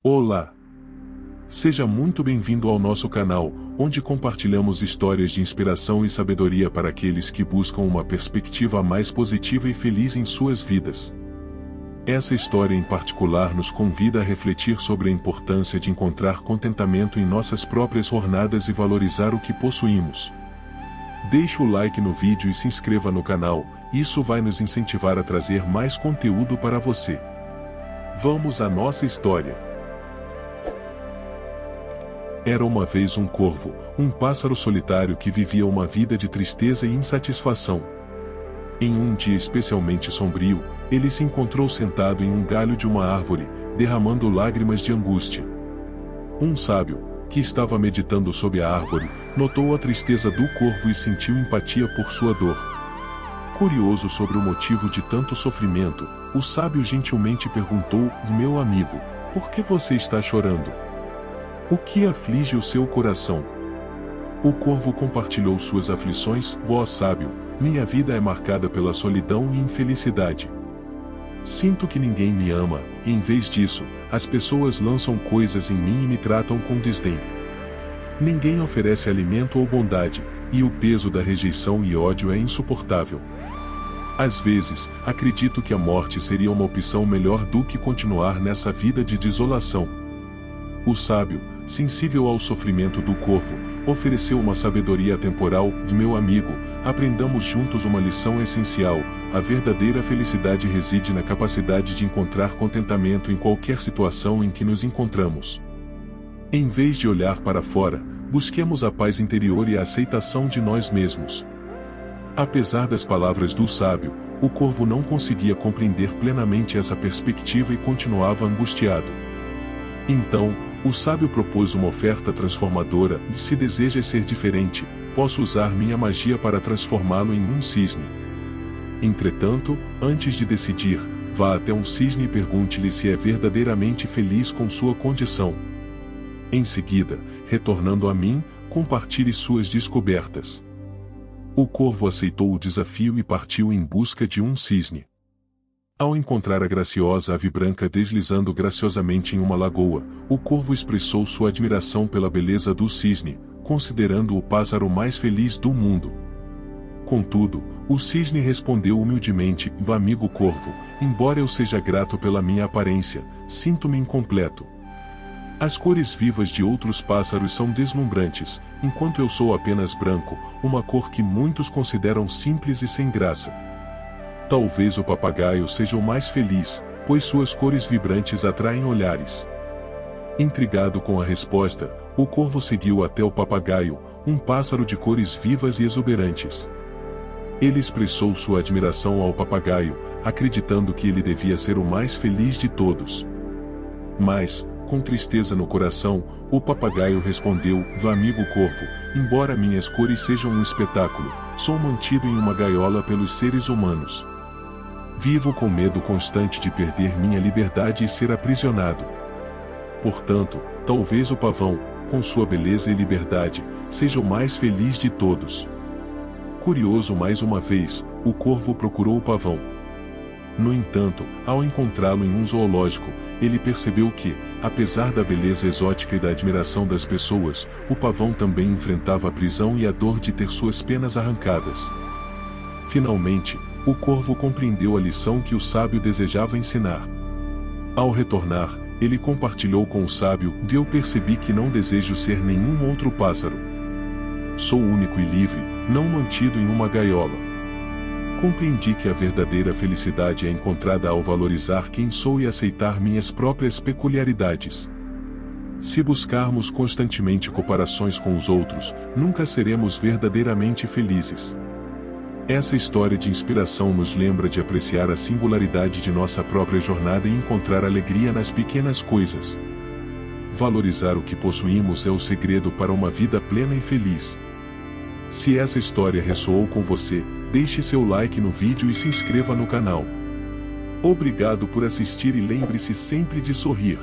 Olá! Seja muito bem-vindo ao nosso canal, onde compartilhamos histórias de inspiração e sabedoria para aqueles que buscam uma perspectiva mais positiva e feliz em suas vidas. Essa história em particular nos convida a refletir sobre a importância de encontrar contentamento em nossas próprias jornadas e valorizar o que possuímos. Deixe o like no vídeo e se inscreva no canal, isso vai nos incentivar a trazer mais conteúdo para você. Vamos à nossa história. Era uma vez um corvo, um pássaro solitário que vivia uma vida de tristeza e insatisfação. Em um dia especialmente sombrio, ele se encontrou sentado em um galho de uma árvore, derramando lágrimas de angústia. Um sábio, que estava meditando sob a árvore, notou a tristeza do corvo e sentiu empatia por sua dor. Curioso sobre o motivo de tanto sofrimento, o sábio gentilmente perguntou: "Meu amigo, por que você está chorando? O que aflige o seu coração?" O corvo compartilhou suas aflições: "Ó sábio, minha vida é marcada pela solidão e infelicidade. Sinto que ninguém me ama, e em vez disso, as pessoas lançam coisas em mim e me tratam com desdém. Ninguém oferece alimento ou bondade, e o peso da rejeição e ódio é insuportável. Às vezes, acredito que a morte seria uma opção melhor do que continuar nessa vida de desolação." O sábio, sensível ao sofrimento do corvo, ofereceu uma sabedoria atemporal: "Meu amigo, aprendamos juntos uma lição essencial: a verdadeira felicidade reside na capacidade de encontrar contentamento em qualquer situação em que nos encontramos. Em vez de olhar para fora, busquemos a paz interior e a aceitação de nós mesmos." Apesar das palavras do sábio, o corvo não conseguia compreender plenamente essa perspectiva e continuava angustiado. Então, o sábio propôs uma oferta transformadora: "Se desejas ser diferente, posso usar minha magia para transformá-lo em um cisne. Entretanto, antes de decidir, vá até um cisne e pergunte-lhe se é verdadeiramente feliz com sua condição. Em seguida, retornando a mim, compartilhe suas descobertas." O corvo aceitou o desafio e partiu em busca de um cisne. Ao encontrar a graciosa ave branca deslizando graciosamente em uma lagoa, o corvo expressou sua admiração pela beleza do cisne, considerando-o o pássaro mais feliz do mundo. Contudo, o cisne respondeu humildemente: "Amigo corvo, embora eu seja grato pela minha aparência, sinto-me incompleto. As cores vivas de outros pássaros são deslumbrantes, enquanto eu sou apenas branco, uma cor que muitos consideram simples e sem graça. Talvez o papagaio seja o mais feliz, pois suas cores vibrantes atraem olhares." Intrigado com a resposta, o corvo seguiu até o papagaio, um pássaro de cores vivas e exuberantes. Ele expressou sua admiração ao papagaio, acreditando que ele devia ser o mais feliz de todos. Mas, com tristeza no coração, o papagaio respondeu: "Amigo corvo, embora minhas cores sejam um espetáculo, sou mantido em uma gaiola pelos seres humanos. Vivo com medo constante de perder minha liberdade e ser aprisionado. Portanto, talvez o pavão, com sua beleza e liberdade, seja o mais feliz de todos." Curioso mais uma vez, o corvo procurou o pavão. No entanto, ao encontrá-lo em um zoológico, ele percebeu que, apesar da beleza exótica e da admiração das pessoas, o pavão também enfrentava a prisão e a dor de ter suas penas arrancadas. Finalmente, o corvo compreendeu a lição que o sábio desejava ensinar. Ao retornar, ele compartilhou com o sábio: "Eu percebi que não desejo ser nenhum outro pássaro. Sou único e livre, não mantido em uma gaiola. Compreendi que a verdadeira felicidade é encontrada ao valorizar quem sou e aceitar minhas próprias peculiaridades. Se buscarmos constantemente comparações com os outros, nunca seremos verdadeiramente felizes." Essa história de inspiração nos lembra de apreciar a singularidade de nossa própria jornada e encontrar alegria nas pequenas coisas. Valorizar o que possuímos é o segredo para uma vida plena e feliz. Se essa história ressoou com você, deixe seu like no vídeo e se inscreva no canal. Obrigado por assistir e lembre-se sempre de sorrir.